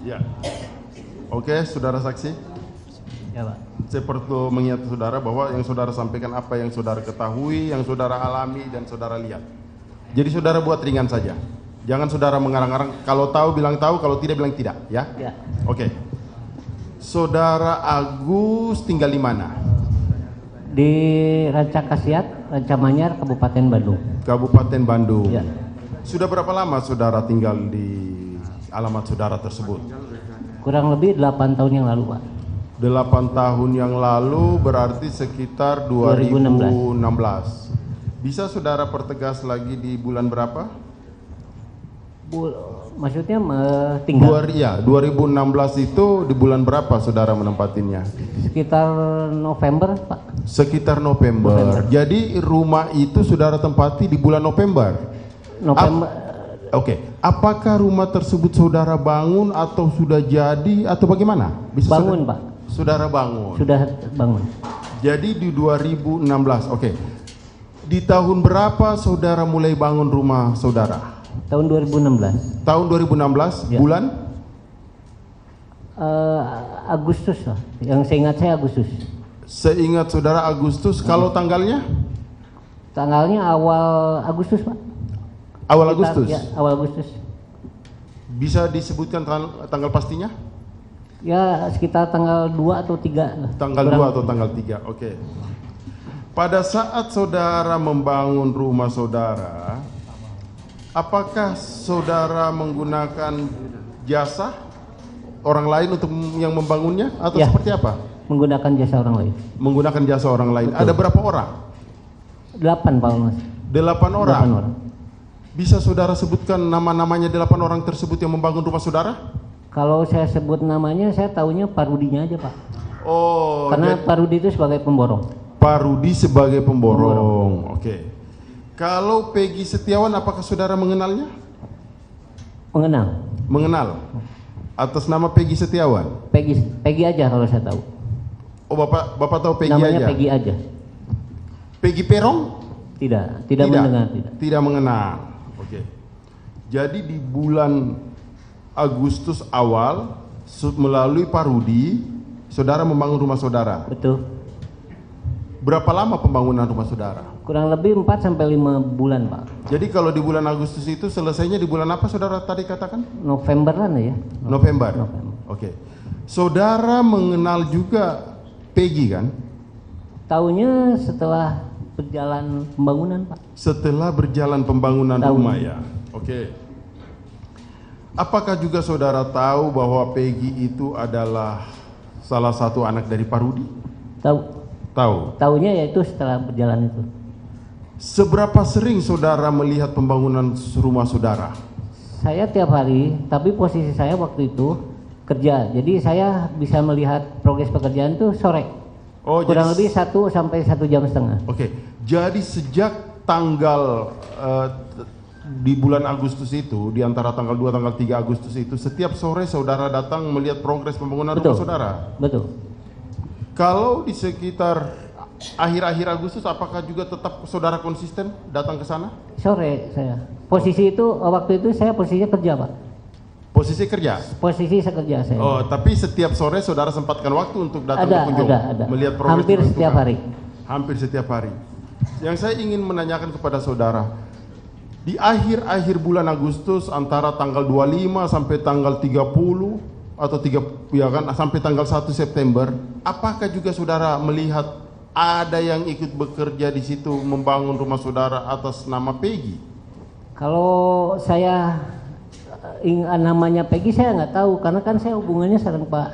Ya. Oke, saudara saksi. Ya, Pak. Saya perlu mengingat saudara bahwa yang saudara sampaikan apa yang saudara ketahui, yang saudara alami dan saudara lihat. Jadi saudara buat ringan saja. Jangan saudara mengarang-arang. Kalau tahu bilang tahu, kalau tidak bilang tidak, ya? Ya. Oke. Saudara Agus tinggal di mana? Di Rancakasiat, Rancamanyar, Kabupaten Bandung. Kabupaten Bandung. Ya. Sudah berapa lama saudara tinggal di alamat saudara tersebut? Kurang lebih 8 tahun yang lalu, Pak. 8 tahun yang lalu berarti sekitar 2016. Bisa saudara pertegas lagi di bulan berapa? Maksudnya tinggal 2016 itu di bulan berapa saudara menempatinya? sekitar November, Pak. Sekitar November. Jadi rumah itu saudara tempati di bulan November. Oke. Apakah rumah tersebut saudara bangun atau sudah jadi atau bagaimana? Bisa Bangun, Pak. Saudara bangun. Sudah bangun. Jadi di 2016. Oke. Di tahun berapa saudara mulai bangun rumah saudara? Tahun 2016. Tahun 2016, Ya. bulan? Agustus lah. Yang seingat saya Agustus. Seingat saudara Agustus. Kalau tanggalnya? Tanggalnya awal Agustus, Pak. Awal Sekitar- Agustus. Ya, awal Agustus. Bisa disebutkan tanggal pastinya? Ya, sekitar tanggal 2 atau 3 lah. Tanggal 2 atau tanggal 3. Oke. Pada saat saudara membangun rumah saudara, apakah saudara menggunakan jasa orang lain untuk yang membangunnya atau Ya. seperti apa? Menggunakan jasa orang lain. Menggunakan jasa orang lain. Betul. Ada berapa orang? 8, Pak Mas. 8 orang. 8 orang. Bisa saudara sebutkan nama-namanya 8 orang tersebut yang membangun rumah saudara? Kalau saya sebut namanya, saya taunya Pak Rudinya aja, Pak. Oh, Karena Pak Rudi itu sebagai pemborong. Pak Rudi sebagai pemborong. Oke. Kalau Peggy Setiawan, apakah saudara mengenalnya? Mengenal. Mengenal. Atas nama Peggy Setiawan. Peggy aja kalau saya tahu. Oh, Bapak tahu Peggy Namanya aja. Peggy aja. Peggy Perong? Tidak mendengar, tidak. Tidak mengenal. Oke. Jadi di bulan Agustus awal melalui Pak Rudi, saudara membangun rumah saudara. Betul. Berapa lama pembangunan rumah saudara? Kurang lebih 4 sampai 5 bulan, Pak. Jadi kalau di bulan Agustus itu selesainya di bulan apa saudara tadi katakan? Novemberan ya. November. Oke. Saudara mengenal juga Peggy kan? Taunya setelah berjalan pembangunan, Pak. Setelah berjalan pembangunan Tahu. rumah ya. Oke. Apakah juga saudara tahu bahwa Peggy itu adalah salah satu anak dari Pak Rudi? Tahu. Tahu. Taunya yaitu setelah berjalan itu. Seberapa sering saudara melihat pembangunan rumah saudara? Saya tiap hari, tapi posisi saya waktu itu kerja. Jadi saya bisa melihat progres pekerjaan itu sore. Oh, Kurang jadi lebih 1 sampai 1,5 jam. Oke. Jadi sejak tanggal di bulan Agustus itu, di antara tanggal 2 tanggal 3 Agustus itu, setiap sore saudara datang melihat progres pembangunan rumah saudara. Betul. Kalau di sekitar akhir-akhir Agustus, apakah juga tetap saudara konsisten datang ke sana? Sore saya. Posisi itu waktu itu saya posisinya kerja, Pak. Posisi kerja? Posisi saya kerja saya. Oh, tapi setiap sore saudara sempatkan waktu untuk datang berkunjung, ada. melihat progres Hampir pembentukan? setiap hari. Hampir setiap hari. Yang saya ingin menanyakan kepada saudara, di akhir-akhir bulan Agustus antara tanggal 25 sampai tanggal 30 atau sampai tanggal 1 September, apakah juga saudara melihat ada yang ikut bekerja di situ membangun rumah saudara atas nama Peggy? Kalau saya namanya Peggy saya nggak tahu karena kan saya hubungannya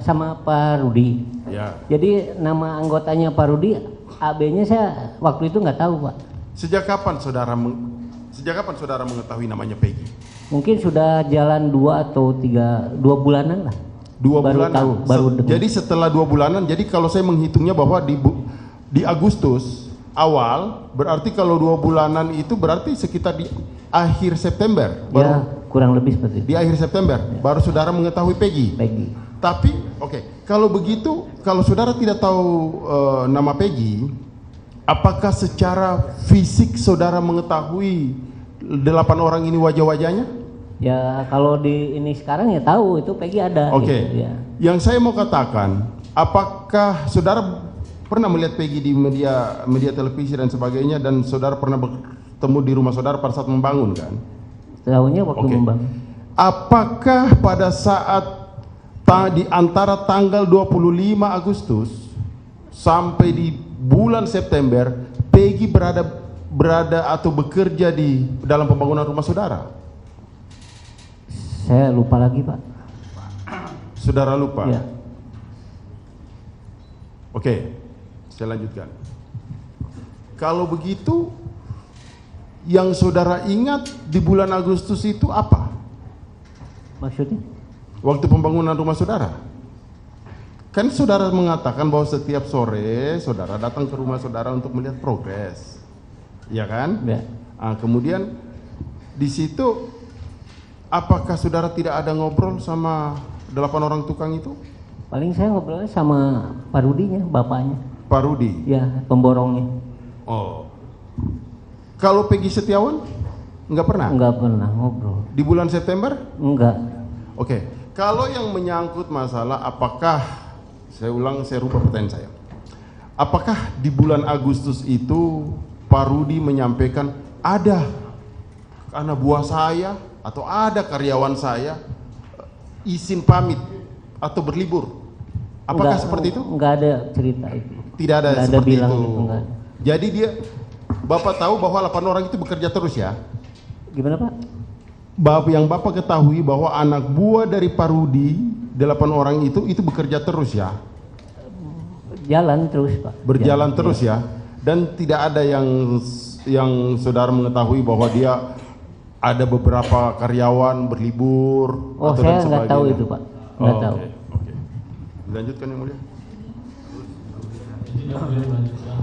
sama Pak Rudi. Ya. Jadi nama anggotanya Pak Rudi, AB-nya saya waktu itu nggak tahu, Pak. Sejak kapan saudara mengetahui namanya Peggy? Mungkin sudah jalan 2 atau 2 bulanan lah. 2 baru bulanan. tahu, baru dengar. Jadi setelah 2 bulanan, jadi kalau saya menghitungnya bahwa di Agustus awal, berarti kalau 2 bulanan itu berarti sekitar di akhir September. Ya, kurang lebih seperti itu. Di akhir September, baru saudara mengetahui Peggy. Peggy. Tapi, oke, kalau begitu, kalau saudara tidak tahu nama Peggy, apakah secara fisik saudara mengetahui 8 orang ini wajah-wajahnya? Ya kalau di ini sekarang ya tahu itu Peggy ada. Oke. Gitu, ya. Yang saya mau katakan, apakah saudara pernah melihat Peggy di media televisi dan sebagainya, dan saudara pernah bertemu di rumah saudara pada saat membangun kan? Tahunya waktu Oke. membangun. Apakah pada saat di antara tanggal 25 Agustus sampai di bulan September Peggy berada atau bekerja di dalam pembangunan rumah saudara? Saya lupa lagi Pak. Saudara lupa? Ya. Oke, saya lanjutkan. Kalau begitu, yang saudara ingat di bulan Agustus itu apa? Maksudnya? Waktu pembangunan rumah saudara. Kan saudara mengatakan bahwa setiap sore saudara datang ke rumah saudara untuk melihat progres. Ya kan? Ya. Nah, kemudian di situ apakah saudara tidak ada ngobrol sama 8 orang tukang itu? Paling saya ngobrolnya sama Pak Rudinya, bapaknya. Pak Rudi. Ya, pemborongnya. Oh. Kalau Peggy Setiawan? Enggak pernah? Enggak pernah ngobrol. Di bulan September? Enggak. Oke. Kalau yang menyangkut masalah apakah, saya ulang, saya rubah pertanyaan saya. Apakah di bulan Agustus itu Pak Rudi menyampaikan ada anak buah saya atau ada karyawan saya izin pamit atau berlibur? Apakah seperti itu? Enggak ada cerita itu. Tidak ada Enggak ada seperti bilang itu. gitu, enggak. Jadi dia, Bapak tahu bahwa 8 orang itu bekerja terus ya? Gimana Pak? Yang Bapak ketahui bahwa anak buah dari Pak Rudi 8 orang itu bekerja terus ya? Jalan terus Pak. Berjalan Jalan, terus ya? Dan tidak ada yang saudara mengetahui bahwa dia ada beberapa karyawan berlibur Oh, atau saya dan nggak tahu sebagainya? itu Pak. Nggak tahu. Oke. Lanjutkan yang mulia. Izin yang boleh melanjutkan.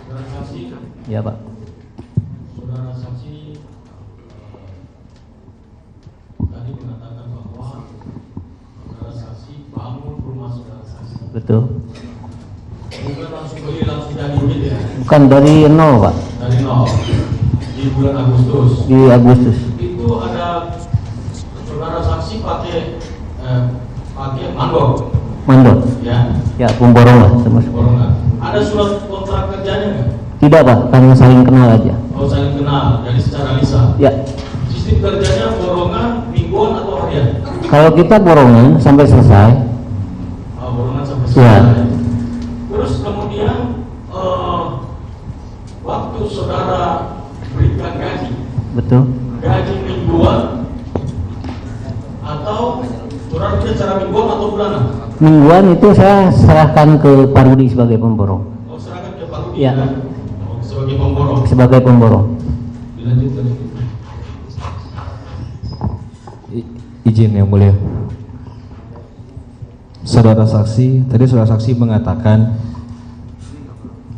Saudara saksi, Ya Pak. saudara saksi tadi mengatakan bahwa saudara saksi bangun rumah saudara saksi. Betul. Bukan langsung beli langsung dari unit ya, Bukan dari nol Pak. dari nol di bulan Agustus. Di Agustus. Itu ada saudara saksi pakai mandor, Mandor. ya, Ya, pemborong lah termasuk. borongan. Ada surat kontrak kerjanya nggak? Tidak Pak, karena saling kenal aja. Oh, saling kenal, jadi secara lisan. Ya. Sistem kerjanya borongan, mingguan atau harian? Kalau kita borongan sampai selesai, Oh, borongan sampai Ya. selesai. Terus kemudian waktu saudara berikan gaji, betul. gaji mingguan atau saudara kerja secara mingguan atau bulanan? Mingguan itu saya serahkan ke Pak Rudi sebagai pemborong. Oh, serahkan ke Pak Rudi Ya. kan? Oh, sebagai pemborong. Sebagai pemborong. Dilanjutkan. Izin yang mulia. Saudara saksi, tadi saudara saksi mengatakan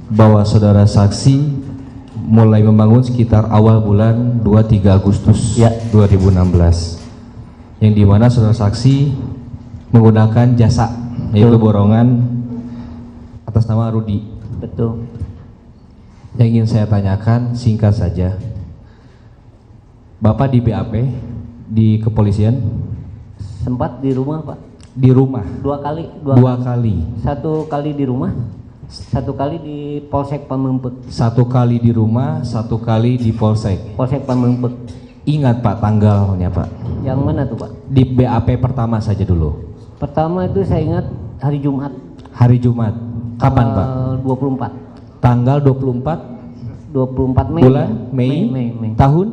bahwa saudara saksi mulai membangun sekitar awal bulan 23 Agustus Ya. 2016. Yang dimana saudara saksi menggunakan jasa, yaitu Betul. borongan atas nama Rudi. Betul. Yang ingin saya tanyakan singkat saja, Bapak di BAP di kepolisian Sempat di rumah Pak. di rumah Dua kali. dua kali, Satu kali di rumah, satu kali di Polsek Pamengpek. satu kali di rumah, satu kali di Polsek. Polsek Pamengpek. Ingat Pak tanggalnya Pak? Yang mana tuh Pak? Di BAP pertama saja dulu. Pertama itu saya ingat hari Jumat. Hari Jumat. Kapan Pak? 24. Tanggal 24 24 Mei. bulan ya? Mei, tahun?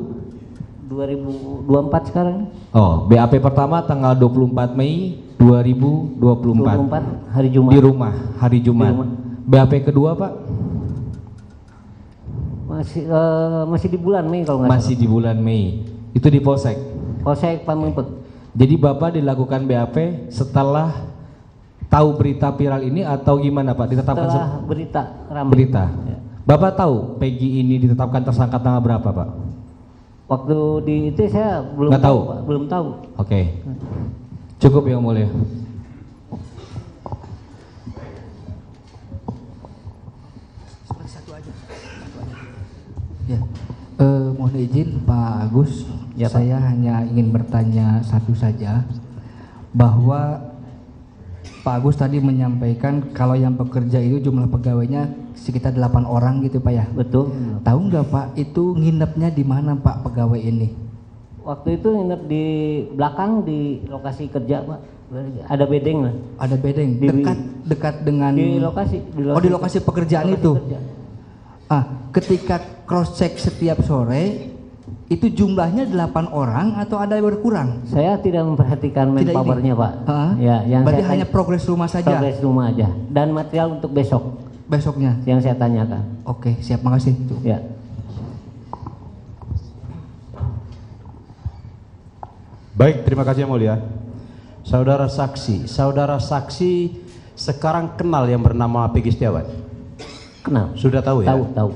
2024 sekarang. Oh, BAP pertama tanggal 24 Mei 2024. 24 hari Jumat. Di rumah, hari Jumat. Di rumah. BAP kedua Pak? Masih di bulan Mei kalau nggak Masih di bulan Mei. Itu di Polsek. salah. Polsek Pamengpek. Jadi Bapak dilakukan BAP setelah tahu berita viral ini atau gimana Pak? Ditetapkan Setelah berita ramai. berita. Ya. Bapak tahu Peggy ini ditetapkan tersangka tanggal berapa Pak? Waktu di itu saya belum Nggak tahu? Pak. Belum tahu. Oke. Cukup yang mulia. Ya, mohon izin Pak Agus, Ya, Pak. Saya hanya ingin bertanya satu saja, bahwa Pak Agus tadi menyampaikan kalau yang bekerja itu jumlah pegawainya sekitar 8 orang gitu Pak ya. Betul. Tahu nggak Pak itu nginepnya di mana Pak pegawai ini? Waktu itu nginep di belakang di lokasi kerja Pak. Ada bedeng lah. Ada bedeng dekat dengan Di lokasi. Oh di lokasi pekerjaan lokasi itu. kerja. Ketika cross check setiap sore itu jumlahnya 8 orang atau ada yang berkurang? Saya tidak memperhatikan Tidak ini? manpowernya Pak. Heeh. Ya, yang Berarti saya hanya progres rumah saja progres rumah aja dan material untuk besok besoknya. yang saya tanyakan. Oke, siap, makasih. Ya. Baik, terima kasih yang mulia. Saudara saksi sekarang kenal yang bernama Peggy Setiawan? Kenal. Sudah tahu ya? Tahu.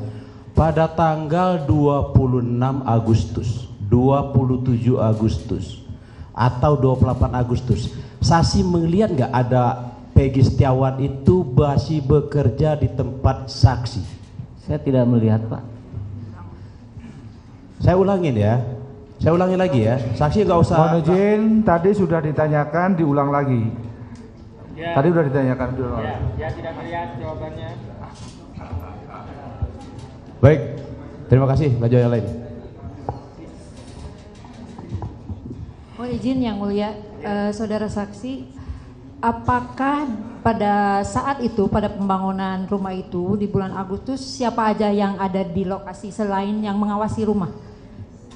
Pada tanggal 26 Agustus, 27 Agustus, atau 28 Agustus, saksi melihat nggak ada Peggy Setiawan itu masih bekerja di tempat saksi? Saya tidak melihat Pak. Saya ulangin ya. Saya ulangi lagi ya. Saksi nggak usah. Mohon izin, tadi sudah ditanyakan, diulang lagi. Ya. Tadi sudah ditanyakan, diulang lagi. Ya tidak melihat jawabannya. Baik, terima kasih. Lanjut yang lain. Mohon izin yang mulia, saudara saksi, apakah pada saat itu, pada pembangunan rumah itu di bulan Agustus, siapa aja yang ada di lokasi selain yang mengawasi rumah?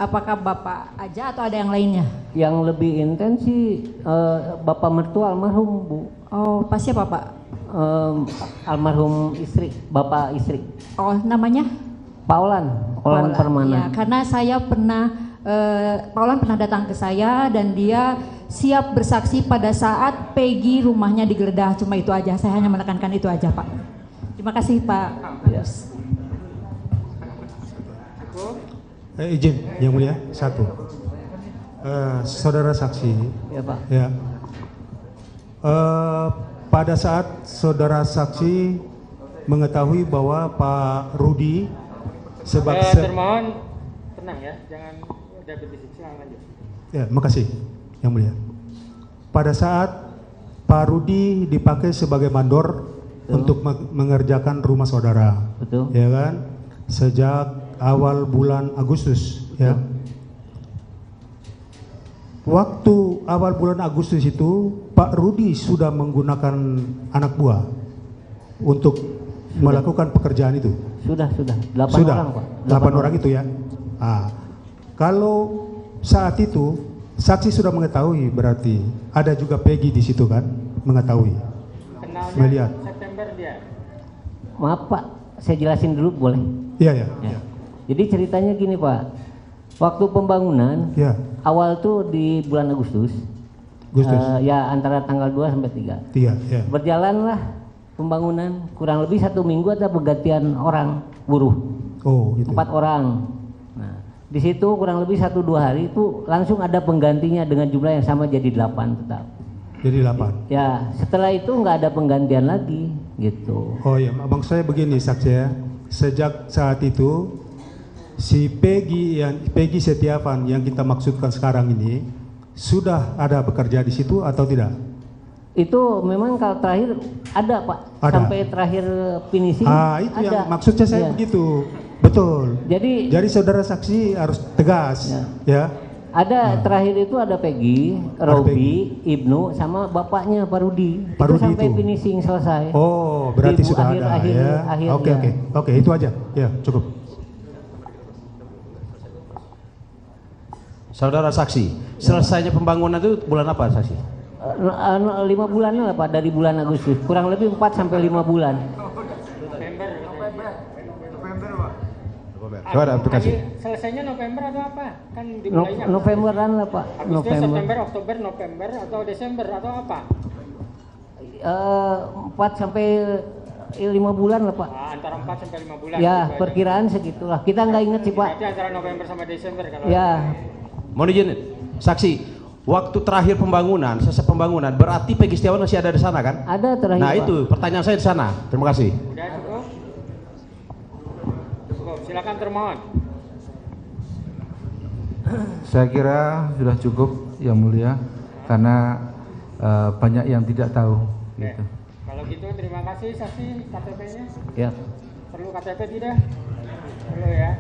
Apakah Bapak aja atau ada yang lainnya? Yang lebih intens sih Bapak mertua almarhum Bu. Oh, pas siapa Pak? Almarhum istri, Bapak istri. Oh, namanya? Paulan Permana. Ya, karena saya pernah, Paulan pernah datang ke saya dan dia siap bersaksi pada saat Peggy rumahnya digeledah. Cuma itu aja, saya hanya menekankan itu aja Pak. Terima kasih Pak. Ya. Izin yang mulia, satu. Saudara saksi. Ya Pak. Ya. Pada saat saudara saksi mengetahui bahwa Pak Rudi sebagai Termohon tenang ya, jangan ada berbisik. Silakan lanjut. Ya, makasih yang mulia. Pada saat Pak Rudi dipakai sebagai mandor untuk mengerjakan rumah saudara. Betul. Ya kan? Sejak awal bulan Agustus ya. Waktu awal bulan Agustus itu Pak Rudi sudah menggunakan anak buah untuk melakukan pekerjaan itu. Sudah. 8 orang Pak. 8 orang itu ya. Kalau saat itu saksi sudah mengetahui, berarti ada juga Peggy di situ kan, mengetahui. Kenalnya Melihat. September dia. Maaf Pak, saya jelasin dulu boleh? Iya. Jadi ceritanya gini Pak. Waktu pembangunan Ya. awal tuh di bulan Agustus. Ya antara tanggal 2 sampai 3. Iya. Berjalanlah pembangunan kurang lebih 1 minggu ada pergantian orang buruh. Oh, gitu. 4 orang. Nah, di situ kurang lebih 1-2 hari itu langsung ada penggantinya dengan jumlah yang sama jadi 8 tetap. Jadi 8. Ya, setelah itu nggak ada penggantian lagi gitu. Oh iya, abang saya begini saksi ya. Sejak saat itu si Peggy Setiawan yang kita maksudkan sekarang ini sudah ada bekerja di situ atau tidak? Itu memang kalau terakhir ada Pak, Ada. sampai terakhir finishing. Itu ada. yang maksudnya saya Iya. begitu. Betul. Jadi saudara saksi harus tegas ya. ada terakhir itu ada Peggy, Robi, Ibnu sama bapaknya Pak Rudi. Pak Itu Rudi sampai itu. finishing selesai. Oh, berarti Di sudah ada ya. akhirnya. Oke, itu aja. Ya, cukup. Saudara saksi, selesainya pembangunan itu bulan apa saksi? 5 bulan lah Pak, dari bulan Agustus. Kurang lebih 4 sampai 5 bulan. Coba aplikasi. Selesainya November atau apa? Kan dimulainya Novemberan lah Pak. Agustus, November. September, Oktober, November atau Desember atau apa? 4 sampai 5 bulan lah Pak. Antara 4 sampai 5 bulan. Ya, gitu perkiraan segitulah. Kita nggak ingat sih Pak. Berarti antara November sama Desember kalau. Ya. Mohon izin, saksi. Waktu terakhir pembangunan, selesai pembangunan, berarti Peggy Setiawan masih ada di sana kan? Ada terakhir Nah Pak. itu pertanyaan saya di sana. Terima kasih. Udah cukup? Cukup, silakan termohon. Saya kira sudah cukup Yang Mulia, karena banyak yang tidak tahu. Gitu. Kalau gitu terima kasih saksi. KTP-nya Ya. perlu KTP tidak? Perlu ya.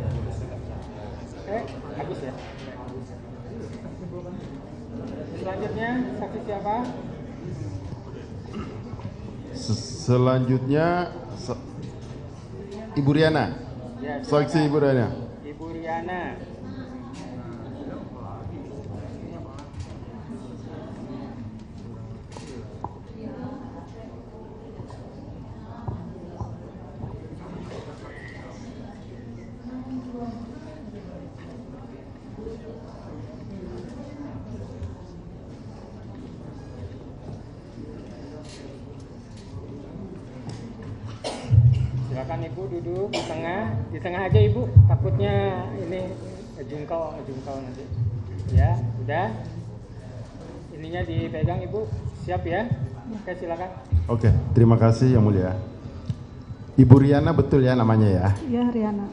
Habis ya. Selanjutnya saksi siapa? Selanjutnya Ibu Riana. Ya, Saksi Ibu Riana. Ibu Riana. Silakan Ibu duduk di tengah aja Ibu, takutnya ini jungkau nanti. Ya, udah. Ininya dipegang Ibu, siap ya? Oke, silakan. Oke, terima kasih Yang Mulia. Ibu Riana betul ya namanya ya? Ya, Riana.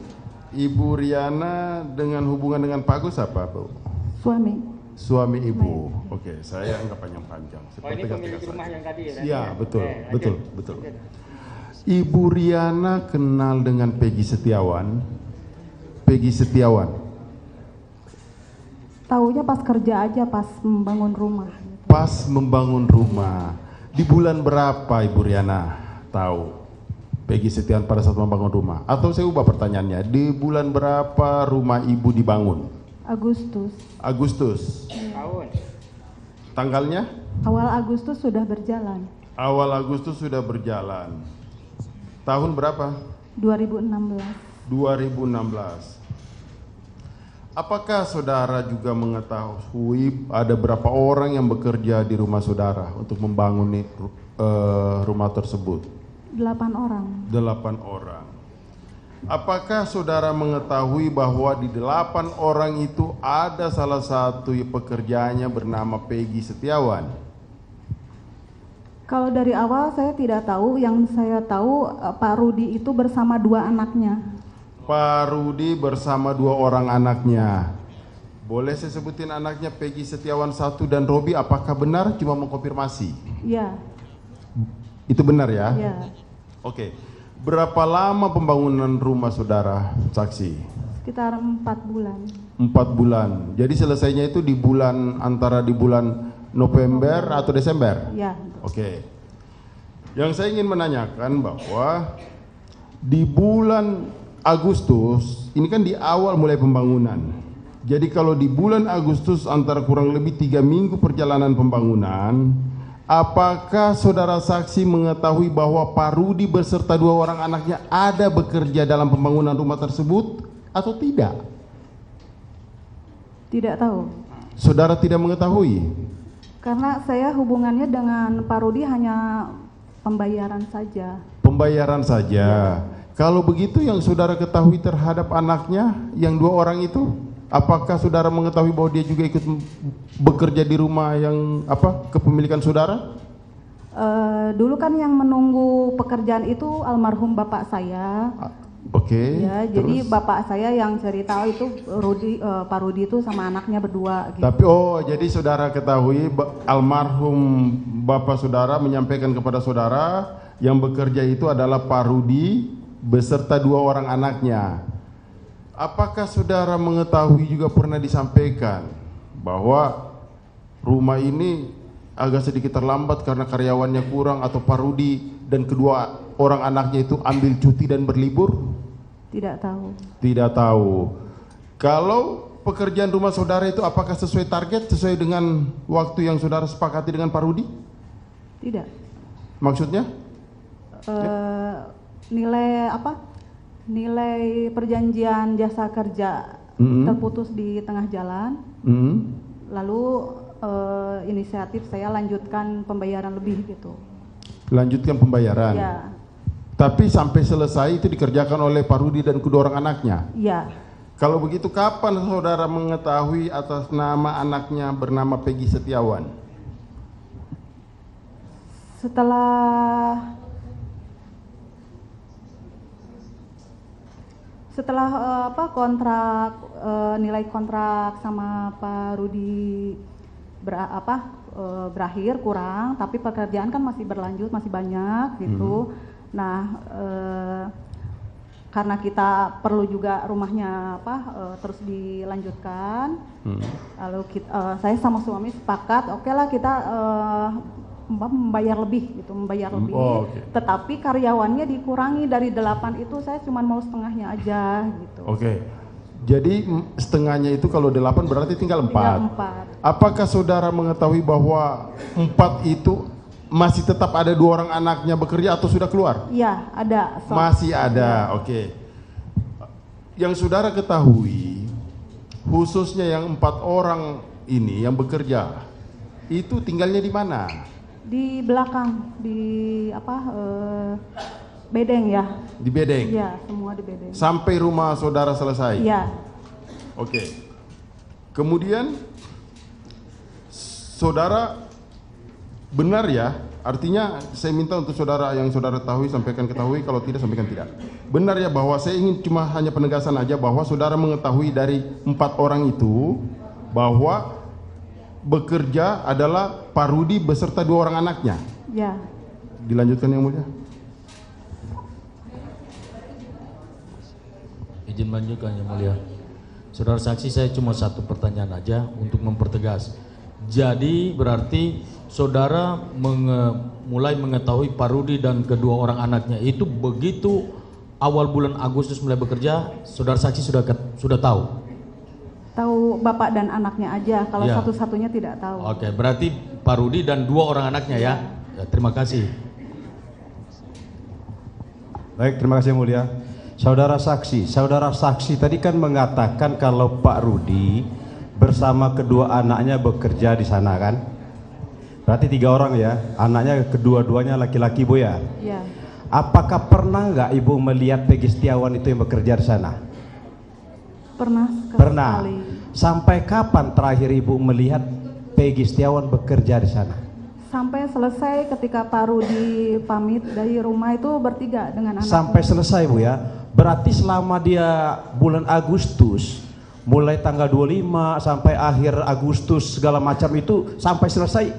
Ibu Riana dengan hubungan dengan Pak Agus apa, Bu? Suami. Suami Ibu. Oke, saya enggak panjang-panjang. Oh, ini pemilik rumah yang tadi ya? Iya, betul, lanjut. betul. Ibu Riana kenal dengan Peggy Setiawan. Taunya pas kerja aja, pas membangun rumah. Pas membangun rumah. Di bulan berapa Ibu Riana tahu Peggy Setiawan pada saat membangun rumah? Atau saya ubah pertanyaannya, di bulan berapa rumah Ibu dibangun? Agustus. Tahun. Tanggalnya? Awal Agustus sudah berjalan. Awal Agustus sudah berjalan. Tahun berapa? 2016. 2016. Apakah saudara juga mengetahui ada berapa orang yang bekerja di rumah saudara untuk membangun rumah tersebut? 8 orang. 8 orang. Apakah saudara mengetahui bahwa di 8 orang itu ada salah satu pekerjaannya bernama Peggy Setiawan? Kalau dari awal saya tidak tahu, yang saya tahu Pak Rudi itu bersama 2 anaknya. Pak Rudi bersama 2 orang anaknya. Boleh saya sebutin anaknya Peggy Setiawan 1 dan Robi, apakah benar? Cuma mengkonfirmasi. Iya. Itu benar ya? Iya. Oke. Berapa lama pembangunan rumah saudara, saksi? Sekitar 4 bulan. 4 bulan. Jadi selesainya itu di bulan antara di bulan November atau Desember? Iya. Oke. Yang saya ingin menanyakan bahwa di bulan Agustus, ini kan di awal mulai pembangunan. Jadi kalau di bulan Agustus antara kurang lebih 3 minggu perjalanan pembangunan, apakah saudara saksi mengetahui bahwa Pak Rudi beserta 2 orang anaknya ada bekerja dalam pembangunan rumah tersebut atau tidak? Tidak tahu. Saudara tidak mengetahui? Karena saya hubungannya dengan Pak Rudi hanya pembayaran saja. Pembayaran saja. Kalau begitu yang saudara ketahui terhadap anaknya yang 2 orang itu, apakah saudara mengetahui bahwa dia juga ikut bekerja di rumah yang kepemilikan saudara? Dulu kan yang menunggu pekerjaan itu almarhum bapak saya. Oke. Ya, jadi bapak saya yang cerita itu Pak Rudi itu sama anaknya berdua. Gitu. Tapi jadi saudara ketahui almarhum bapak saudara menyampaikan kepada saudara yang bekerja itu adalah Pak Rudi beserta 2 orang anaknya. Apakah saudara mengetahui juga pernah disampaikan bahwa rumah ini agak sedikit terlambat karena karyawannya kurang atau Pak Rudi dan kedua orang anaknya itu ambil cuti dan berlibur? Tidak tahu. Tidak tahu. Kalau pekerjaan rumah saudara itu apakah sesuai target, sesuai dengan waktu yang saudara sepakati dengan Pak Rudi? Tidak. Maksudnya? Nilai perjanjian jasa kerja terputus di tengah jalan. Lalu inisiatif saya lanjutkan pembayaran lebih gitu. Lanjutkan pembayaran? Ya. Tapi sampai selesai itu dikerjakan oleh Pak Rudi dan kedua orang anaknya? Iya. Kalau begitu kapan saudara mengetahui atas nama anaknya bernama Peggy Setiawan? Setelah nilai kontrak sama Pak Rudi berakhir kurang, tapi pekerjaan kan masih berlanjut, masih banyak gitu. Nah, karena kita perlu juga rumahnya terus dilanjutkan, lalu saya sama suami sepakat, oke lah kita membayar lebih gitu, tetapi karyawannya dikurangi dari 8 itu, saya cuma mau setengahnya aja gitu. Jadi setengahnya itu kalau 8 berarti tinggal 4. Apakah saudara mengetahui bahwa 4 itu masih tetap ada 2 orang anaknya bekerja atau sudah keluar? Iya, ada. Masih ada, oke. Yang saudara ketahui, khususnya yang 4 orang ini yang bekerja, itu tinggalnya di mana? Di belakang, di bedeng ya. Di bedeng? Iya, semua di bedeng. Sampai rumah saudara selesai? Iya. Oke. Kemudian saudara benar ya, artinya saya minta untuk saudara yang saudara ketahui, kalau tidak sampaikan tidak. Benar ya bahwa saya ingin cuma hanya penegasan aja bahwa saudara mengetahui dari 4 orang itu bahwa bekerja adalah Pak Rudi beserta 2 orang anaknya. Ya. Dilanjutkan yang mulia. Izin melanjutkan yang mulia. Saudara saksi, saya cuma satu pertanyaan aja untuk mempertegas. Jadi berarti saudara mulai mengetahui Pak Rudi dan kedua orang anaknya itu begitu awal bulan Agustus mulai bekerja, saudara saksi sudah tahu? Tahu bapak dan anaknya aja, kalau satu-satunya tidak tahu. Oke, berarti Pak Rudi dan 2 orang anaknya ya. Terima kasih. Baik, terima kasih yang mulia. Saudara saksi tadi kan mengatakan kalau Pak Rudi bersama kedua anaknya bekerja di sana kan? Berarti 3 orang ya, anaknya kedua-duanya laki-laki Bu ya? Iya. Apakah pernah nggak Ibu melihat Peggy Setiawan itu yang bekerja di sana? Pernah. Sekali. Sampai kapan terakhir Ibu melihat Peggy Setiawan bekerja di sana? Sampai selesai ketika Pak Rudi pamit dari rumah itu bertiga dengan anak. Sampai selesai Bu ya. Berarti selama dia bulan Agustus, mulai tanggal 25 sampai akhir Agustus segala macam itu sampai selesai,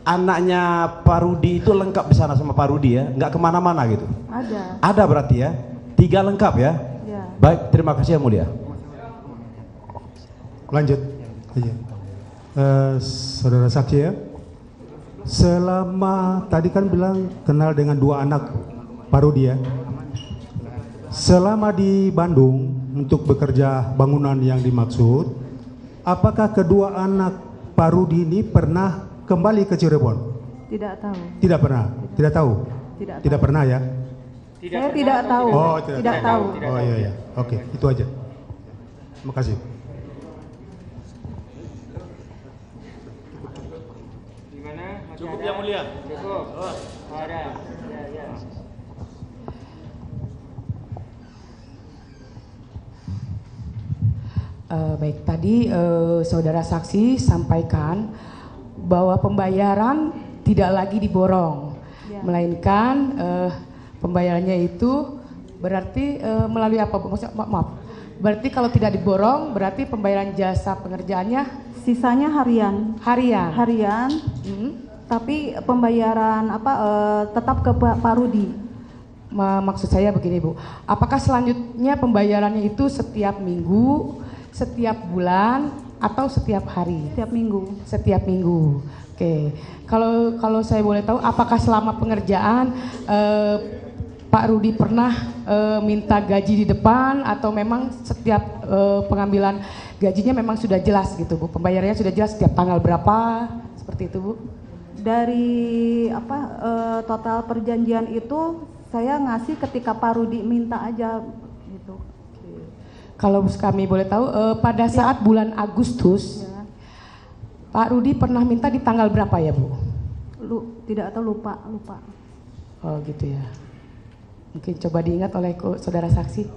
anaknya Pak Rudi itu lengkap di sana sama Pak Rudi ya, nggak kemana-mana gitu? Ada. Ada berarti ya, 3 lengkap ya? Ya. Baik, terima kasih yang mulia. Lanjut. Saudara saksi ya, selama tadi kan bilang kenal dengan 2 anak Pak Rudi ya, selama di Bandung untuk bekerja bangunan yang dimaksud, apakah kedua anak Pak Rudi ini pernah kembali ke Cirebon? Tidak tahu. Tidak pernah. Tidak tahu. Tidak pernah ya. Saya tidak tahu. Oh, tidak tahu. Oh iya. Oke, itu aja. Terima kasih. Cukup yang mulia. Cukup. Ada. Ya. Baik, tadi saudara saksi sampaikan bahwa pembayaran tidak lagi diborong, melainkan pembayarannya itu berarti melalui apa? Maaf, berarti kalau tidak diborong berarti pembayaran jasa pengerjaannya sisanya harian. Tapi pembayaran tetap ke Pak Rudi. Maksud saya begini Bu, apakah selanjutnya pembayarannya itu setiap minggu, setiap bulan, atau setiap hari? Setiap minggu. Oke. Kalau saya boleh tahu, apakah selama pengerjaan Pak Rudi pernah minta gaji di depan, atau memang setiap pengambilan gajinya memang sudah jelas gitu Bu? Pembayarannya sudah jelas setiap tanggal berapa, seperti itu Bu? Dari total perjanjian itu saya ngasih ketika Pak Rudi minta aja gitu. Kalau kami boleh tahu pada saat bulan Agustus Pak Rudi pernah minta di tanggal berapa ya Bu? Tidak tahu, lupa. Oh gitu ya. Mungkin coba diingat oleh saudara saksi.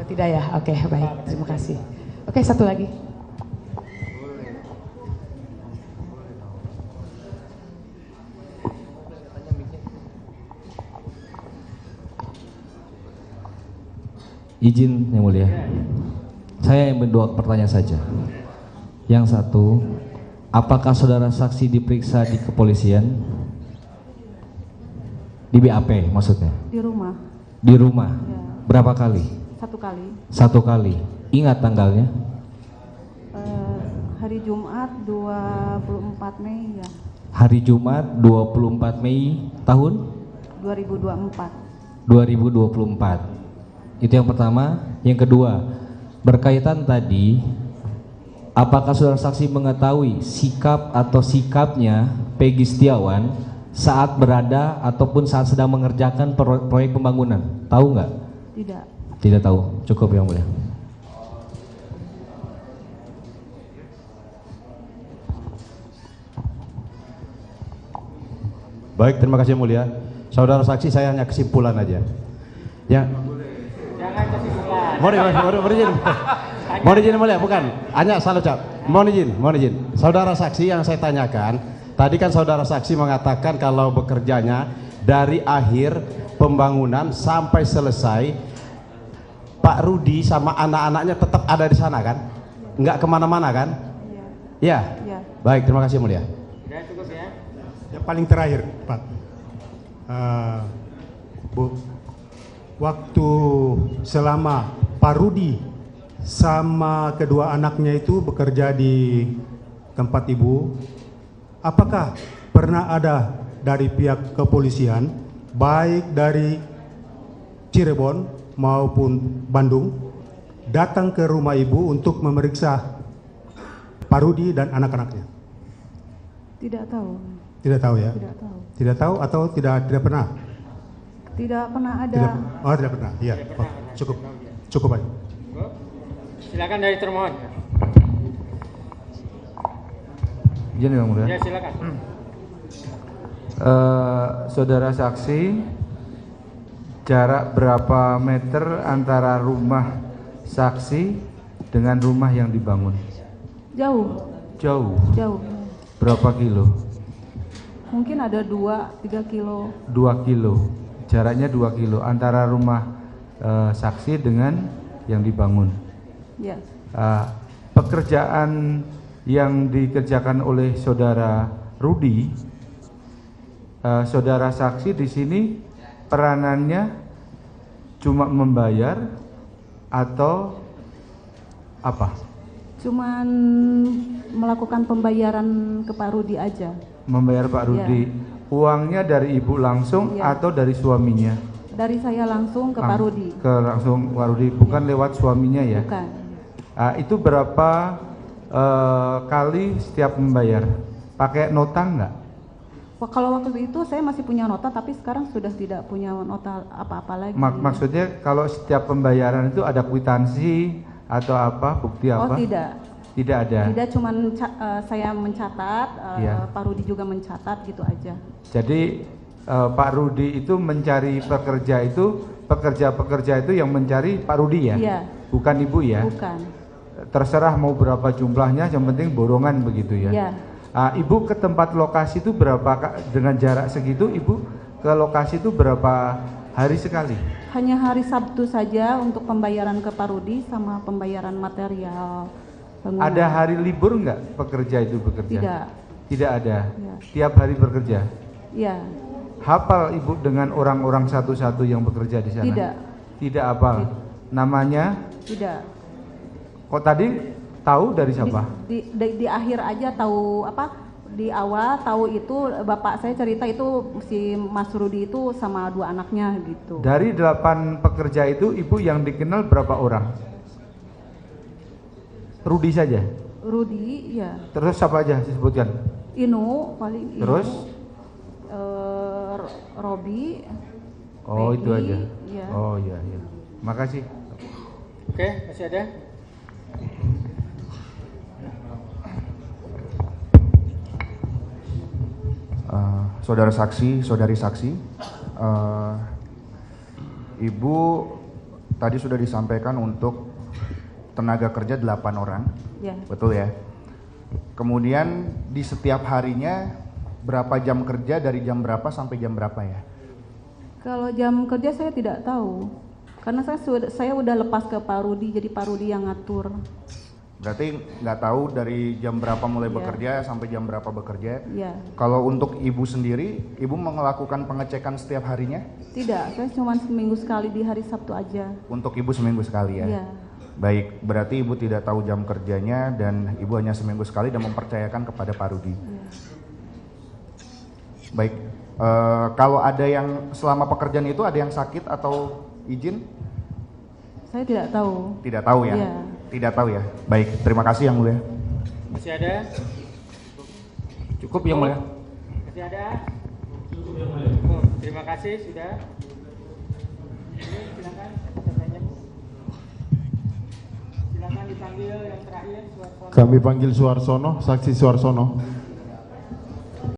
Tidak ya? Oke, baik, terima kasih. Oke, satu lagi. Izin yang mulia. Saya yang berdua pertanyaan saja. Yang satu, apakah saudara saksi diperiksa di kepolisian? Di BAP maksudnya? Di rumah. Di rumah? Ya. Berapa kali? 1 kali. 1 kali. Ingat tanggalnya? Hari Jumat 24 Mei ya. Hari Jumat 24 Mei tahun? 2024. 2024. Itu yang pertama. Yang kedua, berkaitan tadi, apakah saudara saksi mengetahui sikap atau sikapnya Peggy Setiawan saat berada ataupun saat sedang mengerjakan proyek pembangunan? Tahu nggak? Tidak. Tidak tahu. Cukup yang mulia. Baik, terima kasih yang mulia. Saudara saksi, saya hanya kesimpulan aja. Ya. Jangan kesimpulan. Mohon izin mulia, bukan. Hanya salah ucap. Mohon izin. Saudara saksi, yang saya tanyakan, tadi kan saudara saksi mengatakan kalau bekerjanya dari akhir pembangunan sampai selesai, Pak Rudi sama anak-anaknya tetap ada di sana kan? Enggak kemana-mana kan? Iya. Ya. Baik, terima kasih mulia. Ya, cukup ya. Yang paling terakhir, Pak. Bu, waktu selama Pak Rudi sama kedua anaknya itu bekerja di tempat Ibu, apakah pernah ada dari pihak kepolisian, baik dari Cirebon maupun Bandung, datang ke rumah Ibu untuk memeriksa Pak Rudi dan anak-anaknya? Tidak tahu. Tidak tahu ya? Tidak tahu. Tidak tahu atau tidak pernah? Tidak pernah ada. Tidak pernah. Iya. Oh, cukup aja. Silakan dari termohon. Izin yang mulia. Ya, silakan. Saudara saksi, jarak berapa meter antara rumah saksi dengan rumah yang dibangun? Jauh. Jauh. Jauh. Berapa kilo? Mungkin ada 2-3 kilo. 2 kilo. Jaraknya 2 kilo antara rumah saksi dengan yang dibangun. Ya. Pekerjaan yang dikerjakan oleh saudara Rudi, saudara saksi di sini peranannya cuma membayar atau apa? Cuman melakukan pembayaran ke Pak Rudi aja. Membayar Pak Rudi. Ya. Uangnya dari Ibu langsung ya, atau dari suaminya? Dari saya langsung ke Pak Rudi. Langsung Pak Rudi, bukan lewat suaminya ya? Bukan. Itu berapa kali setiap membayar? Pakai nota enggak? Kalau waktu itu saya masih punya nota, tapi sekarang sudah tidak punya nota apa-apa lagi. Maksudnya kalau setiap pembayaran itu ada kwitansi atau apa, bukti apa? Oh tidak. Tidak ada? Tidak, cuman saya mencatat, ya. Pak Rudi juga mencatat gitu aja. Jadi Pak Rudi itu mencari pekerja itu, pekerja-pekerja itu yang mencari Pak Rudi ya? Iya. Bukan Ibu ya? Bukan. Terserah mau berapa jumlahnya, yang penting borongan begitu ya? Iya. Ibu ke tempat lokasi itu berapa, dengan jarak segitu Ibu ke lokasi itu berapa hari sekali? Hanya hari Sabtu saja untuk pembayaran ke Pak Rudi sama pembayaran material bangunan. Ada hari libur enggak pekerja itu bekerja? Tidak. Tidak ada? Ya. Tiap hari bekerja? Iya. Hafal Ibu dengan orang-orang satu-satu yang bekerja di sana? Tidak. Tidak hafal? Namanya? Tidak. Kok tadi tahu dari siapa? Di akhir aja tahu apa? Di awal tahu itu bapak saya cerita itu si Mas Rudi itu sama 2 anaknya gitu. Dari 8 pekerja itu Ibu yang dikenal berapa orang? Rudi saja? Rudi, ya. Terus siapa aja disebutkan? Inu, paling Inu. Terus? Robi. Oh, Peggy, itu aja? Ya. Oh iya, iya. Makasih. Oke, masih ada? Saudara saksi, saudari saksi, Ibu tadi sudah disampaikan untuk tenaga kerja 8 orang, ya. Betul ya? Kemudian di setiap harinya berapa jam kerja, dari jam berapa sampai jam berapa ya? Kalau jam kerja saya tidak tahu. Karena saya udah lepas ke Pak Rudi, jadi Pak Rudi yang ngatur. Berarti nggak tahu dari jam berapa mulai bekerja sampai jam berapa bekerja? Iya. Kalau untuk ibu sendiri, ibu melakukan pengecekan setiap harinya? Tidak, saya cuma seminggu sekali di hari Sabtu aja. Untuk ibu seminggu sekali ya? Iya. Baik, berarti ibu tidak tahu jam kerjanya dan ibu hanya seminggu sekali dan mempercayakan kepada Pak Rudi. Iya. Baik, kalau ada yang selama pekerjaan itu ada yang sakit atau izin? Saya tidak tahu. Tidak tahu ya? Iya. Tidak tahu ya. Baik, terima kasih Yang Mulia. Masih ada? Cukup Yang Mulia. Masih ada? Cukup Yang Mulia. Oh, terima kasih sudah. Ini silakan pertanyaannya Bu. Silakan dipanggil yang terakhir. Kami panggil Suarsono, saksi Suarsono.